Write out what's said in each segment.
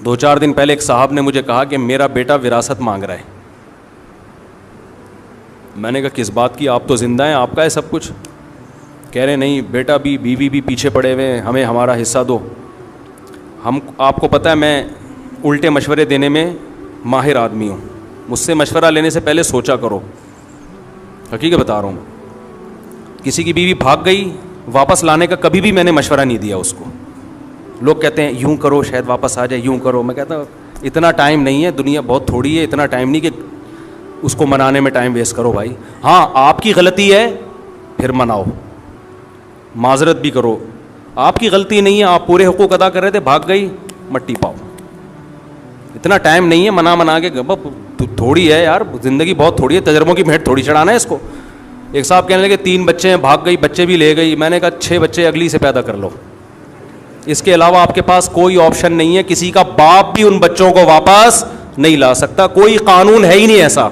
2-4 دن پہلے ایک صاحب نے مجھے کہا کہ میرا بیٹا وراثت مانگ رہا ہے. میں نے کہا کس بات کی, آپ تو زندہ ہیں, آپ کا ہے سب کچھ. کہہ رہے نہیں بیٹا بھی, بیوی بھی پیچھے پڑے ہوئے ہیں, ہمیں ہمارا حصہ دو. آپ کو پتہ ہے میں الٹے مشورے دینے میں ماہر آدمی ہوں. مجھ سے مشورہ لینے سے پہلے سوچا کرو, حقیقت بتا رہا ہوں. کسی کی بیوی بھاگ گئی, واپس لانے کا کبھی بھی میں نے مشورہ نہیں دیا اس کو. لوگ کہتے ہیں یوں کرو شاید واپس آ جائے, یوں کرو. میں کہتا ہوں اتنا ٹائم نہیں ہے, دنیا بہت تھوڑی ہے, اتنا ٹائم نہیں کہ اس کو منانے میں ٹائم ویسٹ کرو بھائی. ہاں آپ کی غلطی ہے پھر مناؤ, معذرت بھی کرو. آپ کی غلطی نہیں ہے, آپ پورے حقوق ادا کر رہے تھے, بھاگ گئی, مٹی پاؤ. اتنا ٹائم نہیں ہے منا کے, تھوڑی ہے یار, زندگی بہت تھوڑی ہے, تجربوں کی بھیٹ تھوڑی چڑھانا ہے اس کو. ایک صاحب کہنے لگے 3 بچے ہیں, بھاگ گئی, بچے بھی لے گئی. میں نے کہا 6 بچے اگلی سے پیدا کر لو, اس کے علاوہ آپ کے پاس کوئی آپشن نہیں ہے. کسی کا باپ بھی ان بچوں کو واپس نہیں لا سکتا, کوئی قانون ہے ہی نہیں ایسا.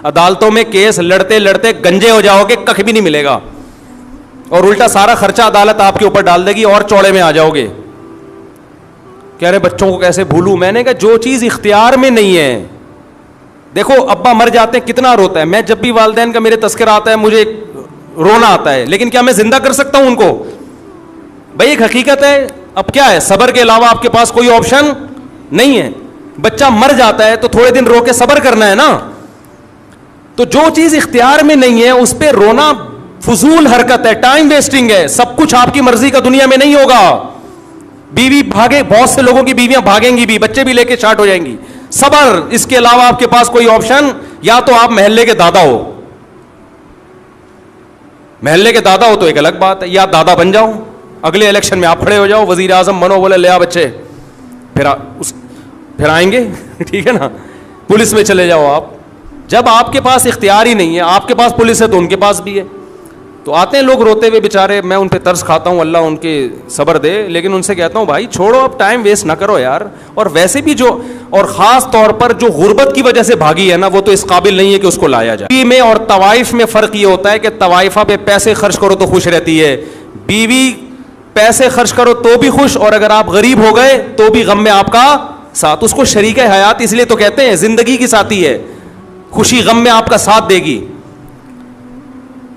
عدالتوں میں کیس لڑتے لڑتے گنجے ہو جاؤ گے, کخ بھی نہیں ملے گا, اور الٹا سارا خرچہ عدالت آپ کے اوپر ڈال دے گی اور چوڑے میں آ جاؤ گے. کہہ رہے بچوں کو کیسے بھولوں. میں نے کہا جو چیز اختیار میں نہیں ہے, دیکھو ابا مر جاتے ہیں کتنا روتا ہے, میں جب بھی والدین کا میرے تذکرہ آتا ہے مجھے رونا آتا ہے, لیکن کیا میں زندہ کر سکتا ہوں ان کو؟ بھائی ایک حقیقت ہے. اب کیا ہے, صبر کے علاوہ آپ کے پاس کوئی آپشن نہیں ہے. بچہ مر جاتا ہے تو تھوڑے دن رو کے صبر کرنا ہے نا. تو جو چیز اختیار میں نہیں ہے اس پہ رونا فضول حرکت ہے, ٹائم ویسٹنگ ہے. سب کچھ آپ کی مرضی کا دنیا میں نہیں ہوگا. بیوی بھاگے, بہت سے لوگوں کی بیویاں بھاگیں گی بھی, بچے بھی لے کے اسٹارٹ ہو جائیں گی. صبر, اس کے علاوہ آپ کے پاس کوئی آپشن, یا تو آپ محلے کے دادا ہو, محلے کے دادا ہو تو ایک الگ بات ہے, یا دادا بن جاؤ, اگلے الیکشن میں آپ کھڑے ہو جاؤ, وزیر اعظم بنو, بولے لیا بچے, پھر آئیں گے ٹھیک ہے نا, پولیس میں چلے جاؤ آپ. جب آپ کے پاس اختیار ہی نہیں ہے, آپ کے پاس پولیس ہے تو ان کے پاس بھی ہے. تو آتے ہیں لوگ روتے ہوئے بیچارے, میں ان پہ ترس کھاتا ہوں, اللہ ان کے صبر دے, لیکن ان سے کہتا ہوں بھائی چھوڑو, اب ٹائم ویسٹ نہ کرو یار. اور ویسے بھی جو, اور خاص طور پر جو غربت کی وجہ سے بھاگی ہے نا, وہ تو اس قابل نہیں ہے کہ اس کو لایا جائے. بیوی میں اور طوائف میں فرق یہ ہوتا ہے کہ طوائفہ پہ پیسے خرچ کرو تو خوش رہتی ہے, بیوی پیسے خرچ کرو تو بھی خوش, اور اگر آپ غریب ہو گئے تو بھی غم میں آپ کا ساتھ. اس کو شریک حیات اس لیے تو کہتے ہیں, زندگی کی ساتھی ہے, خوشی غم میں آپ کا ساتھ دے گی.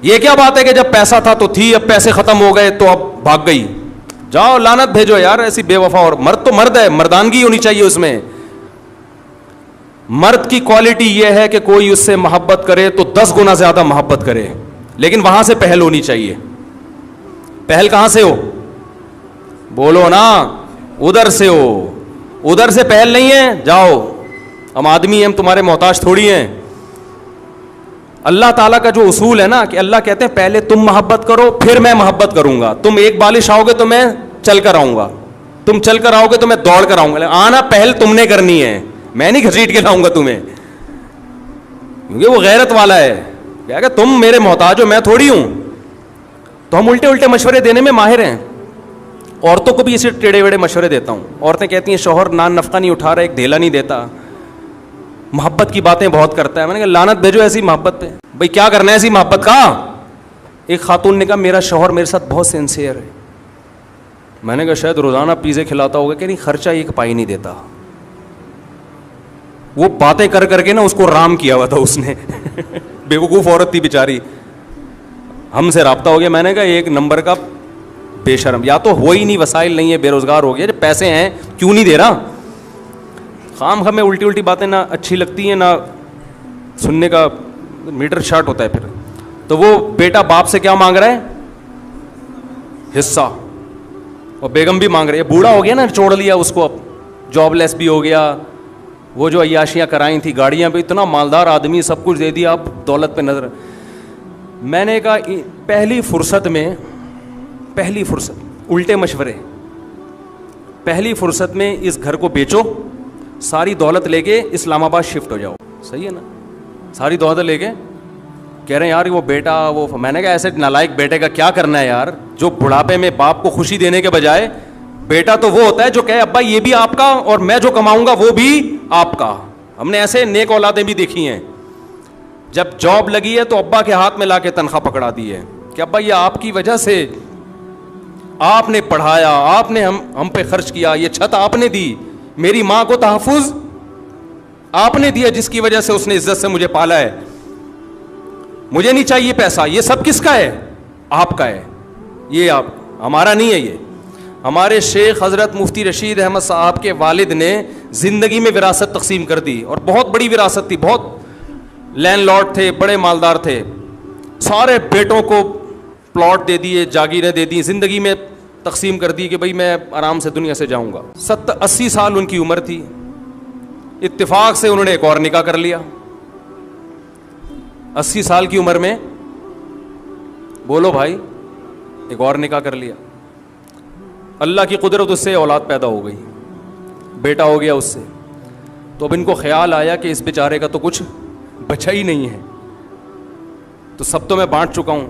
یہ کیا بات ہے کہ جب پیسہ تھا تو تھی, اب پیسے ختم ہو گئے تو اب بھاگ گئی. جاؤ لعنت بھیجو یار ایسی بے وفا. اور مرد تو مرد ہے, مردانگی ہونی چاہیے اس میں. مرد کی کوالٹی یہ ہے کہ کوئی اس سے محبت کرے تو 10 گنا زیادہ محبت کرے, لیکن وہاں سے پہل ہونی چاہیے. پہل کہاں سے ہو, بولو نا, ادھر سے ہو. ادھر سے پہل نہیں ہے, جاؤ, ہم آدمی ہیں, ہم تمہارے محتاج تھوڑی ہیں. اللہ تعالیٰ کا جو اصول ہے نا کہ اللہ کہتے ہیں پہلے تم محبت کرو پھر میں محبت کروں گا. تم ایک بالش آؤ گے تو میں چل کر آؤں گا, تم چل کر آؤ گے تو میں دوڑ کر آؤں گا. آنا پہل تم نے کرنی ہے, میں نہیں گھسیٹ کے لاؤں گا تمہیں, کیونکہ وہ غیرت والا ہے. کیا کہ تم میرے محتاج ہو, میں تھوڑی ہوں. تو ہم الٹے مشورے دینے میں ماہر ہیں. عورتوں کو بھی اسے ٹیڑے ویڑے مشورے دیتا ہوں. عورتیں کہتی ہیں شوہر نان نفقہ نہیں اٹھا رہا, ایک دھیلا نہیں دیتا, محبت کی باتیں بہت کرتا ہے. میں نے کہا لعنت بھیجو ایسی محبت پہ. بھائی کیا کرنا ہے ایسی محبت کا؟ ایک خاتون نے کہا میرا شوہر میرے ساتھ بہت سنسیئر ہے. میں نے کہا شاید روزانہ پیزے کھلاتا ہوگا, کہ نہیں خرچہ ایک پائی نہیں دیتا. وہ باتیں کر کر کے نا اس کو رام کیا ہوا تھا اس نے بیوقوف عورت تھی بیچاری. ہم سے رابطہ ہو گیا. میں نے کہا ایک نمبر کا بے شرم, یا تو ہو ہی نہیں, وسائل نہیں ہے, بے روزگار ہو گیا, جب پیسے ہیں کیوں نہیں دے رہا. خام ہمیں الٹی باتیں نہ اچھی لگتی ہیں, نہ سننے کا میٹر شارٹ ہوتا ہے پھر. تو وہ بیٹا باپ سے کیا مانگ رہا ہے, حصہ, اور بیگم بھی مانگ رہی ہے. بوڑھا ہو گیا نا, چھوڑ لیا اس کو, اب جاب لیس بھی ہو گیا. وہ جو عیاشیاں کرائیں تھی, گاڑیاں بھی, اتنا مالدار آدمی, سب کچھ دے دیا, اب دولت پہ نظر. میں نے کہا پہلی فرصت الٹے مشورے, پہلی فرصت میں اس گھر کو بیچو, ساری دولت لے کے اسلام آباد شفٹ ہو جاؤ. صحیح ہے نا, ساری دولت لے کے. کہہ رہے ہیں یار وہ بیٹا وہ, میں نے کہا ایسے نالائق بیٹے کا کیا کرنا ہے یار, جو بڑھاپے میں باپ کو خوشی دینے کے بجائے, بیٹا تو وہ ہوتا ہے جو کہے ابا یہ بھی آپ کا اور میں جو کماؤں گا وہ بھی آپ کا. ہم نے ایسے نیک اولادیں بھی دیکھی ہیں, جب جاب لگی ہے تو ابا کے ہاتھ میں لا کے تنخواہ پکڑا دی ہے کہ ابا یہ آپ کی وجہ سے, آپ نے پڑھایا, آپ نے ہم پہ خرچ کیا, یہ چھت آپ نے دی, میری ماں کو تحفظ آپ نے دیا جس کی وجہ سے اس نے عزت سے مجھے پالا ہے. مجھے نہیں چاہیے پیسہ, یہ سب کس کا ہے؟ آپ کا ہے. یہ آپ, ہمارا نہیں ہے. یہ ہمارے شیخ حضرت مفتی رشید احمد صاحب کے والد نے زندگی میں وراثت تقسیم کر دی, اور بہت بڑی وراثت تھی, بہت لینڈ لارڈ تھے, بڑے مالدار تھے. سارے بیٹوں کو پلاٹ دے دیے, جاگیریں دے دی, زندگی میں تقسیم کر دی کہ بھئی میں آرام سے دنیا سے جاؤں گا. 80 سال ان کی عمر تھی, اتفاق سے انہوں نے ایک اور نکاح کر لیا. 80 سال کی عمر میں, بولو بھائی, ایک اور نکاح کر لیا. اللہ کی قدرت, اس سے اولاد پیدا ہو گئی, بیٹا ہو گیا اس سے. تو اب ان کو خیال آیا کہ اس بیچارے کا تو کچھ بچا ہی نہیں ہے, تو سب تو میں بانٹ چکا ہوں.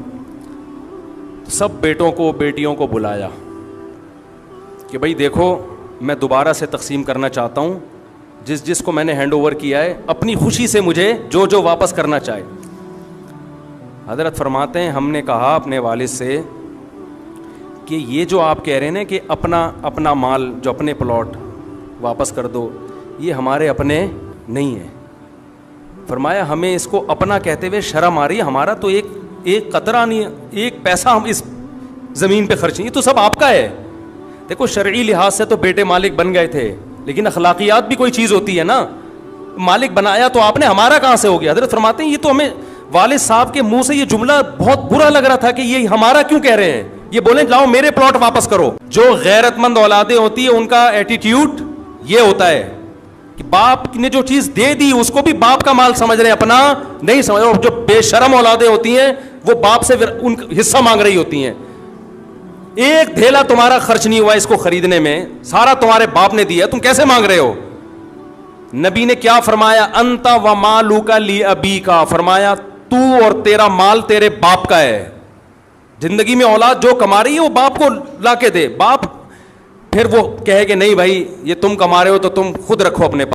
سب بیٹوں کو بیٹیوں کو بلایا کہ بھئی دیکھو میں دوبارہ سے تقسیم کرنا چاہتا ہوں, جس جس کو میں نے ہینڈ اوور کیا ہے اپنی خوشی سے مجھے جو جو واپس کرنا چاہے. حضرت فرماتے ہیں ہم نے کہا اپنے والد سے کہ یہ جو آپ کہہ رہے ہیں کہ اپنا مال, جو اپنے پلاٹ واپس کر دو, یہ ہمارے اپنے نہیں ہیں. فرمایا ہمیں اس کو اپنا کہتے ہوئے شرم آ رہی ہے, ہمارا تو ایک قطرہ نہیں, ایک پیسہ ہم اس زمین پہ خرچ نہیں, یہ تو سب آپ کا ہے. دیکھو شرعی لحاظ سے تو بیٹے مالک بن گئے تھے, لیکن اخلاقیات بھی کوئی چیز ہوتی ہے نا. مالک بنایا تو آپ نے, ہمارا کہاں سے ہو گیا؟ حضرت فرماتے ہیں یہ تو ہمیں والد صاحب کے منہ سے یہ جملہ بہت برا لگ رہا تھا کہ یہ ہمارا کیوں کہہ رہے ہیں. یہ بولیں لاؤ میرے پلاٹ واپس کرو. جو غیرت مند اولادیں ہوتی ہیں ان کا ایٹیٹیوڈ یہ ہوتا ہے کہ باپ نے جو چیز دے دی اس کو بھی باپ کا مال سمجھ رہے ہیں, اپنا نہیں سمجھ رہے. جو بے شرم اولادیں ہوتی ہیں وہ باپ سے ان حصہ مانگ رہی ہوتی ہیں. ایک دھیلا تمہارا خرچ نہیں ہوا اس کو خریدنے میں, سارا تمہارے باپ نے دیا, تم کیسے مانگ رہے ہو؟ نبی نے کیا فرمایا؟ انت و مالک لی ابیکا, فرمایا تو اور تیرا مال تیرے باپ کا ہے. زندگی میں اولاد جو کما رہی ہے وہ باپ کو لا کے دے. باپ پھر وہ کہے کہ نہیں بھائی یہ تم کما رہے ہو تو تم خود رکھو اپنے پاس.